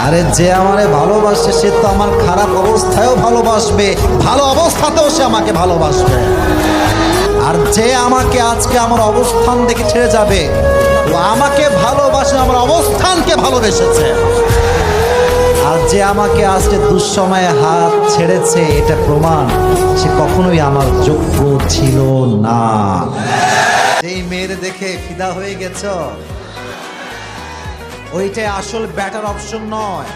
আরে যে আমারে ভালোবাসে সে তো আমার খারাপ অবস্থায়ও ভালোবাসবে, ভালো অবস্থাতেও সে আমাকে ভালোবাসবে। আর যে আমাকে আজকে আমার অবস্থান দেখে ছেড়ে যাবে, ও আমাকে ভালোবাসে, আমার অবস্থানকে ভালোবেসেছে। আর যে আমাকে আজকে দুঃসময়ে হাত ছেড়েছে, এটা প্রমাণ সে কখনোই আমার যোগ্য ছিল না। যেই মেয়ের দেখে ফিদা হয়ে গেছ, ওইটাই আসল ব্যাটার অপশন নয়।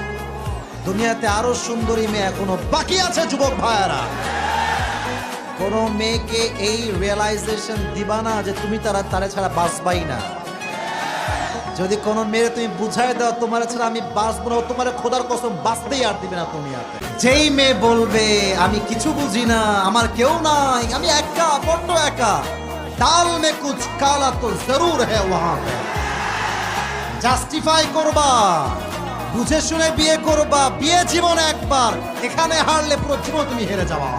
দুনিয়াতে আরো সুন্দরী মেয়ে এখনো বাকি আছে যুবক ভাইয়ারা। কোন মেয়েকে এই রিয়েলাইজেশন দিবা না যে তুমি তারা ছাড়া বাঁচবাই না। যদি কোনো মেয়ে তুমি বুঝাই দাও তোমার ছাড়া আমি বাঁচবো না, তোমার খোদার কসম বাঁচতেই আর দিবে না দুনিয়াতে। যেই মেয়ে বলবে আমি কিছু বুঝি না, আমার কেউ নাই, আমি একা, বড্ড একা, দাল মে কুছ কালা তো জরুর হ্যায় ওয়াহাঁ পে। জাস্টিফাই করবা, বুঝে শুনে বিয়ে করবা, বিয়ে জীবনে একবার, এখানে হারলে পুরো জীবন তুমি হেরে যাওয়া।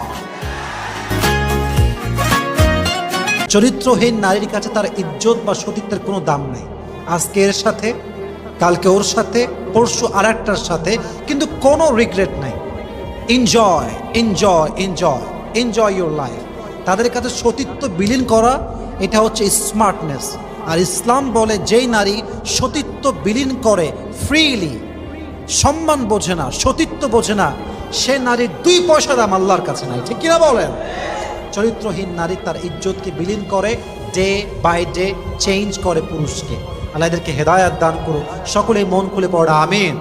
চরিত্রহীন নারীর কাছে তার ইজ্জত বা সতীত্বের কোনো দাম নেই। আজকে এর সাথে, কালকে ওর সাথে, পরশু আর একটার সাথে, কিন্তু কোনো রিগ্রেট নাই। Enjoy enjoy enjoy enjoy your life. তাদের কাছে সতীত্ব বিলীন করা এটা হচ্ছে স্মার্টনেস। আর ইসলাম বলে যেই নারী সতীত্ব বিলীন করে ফ্রিলি, সম্মান বোঝে না, সতীত্ব বোঝে না, সে নারীর 2 পয়সা দাম আল্লাহর কাছে নাই। ঠিক কিনা বলেন? চরিত্রহীন নারী তার ইজ্জতকে বিলীন করে, ডে বাই ডে চেঞ্জ করে পুরুষকে। আল্লাহ এদেরকে হেদায়াত দান করুক। সকলেই মন খুলে পড়া আমিন।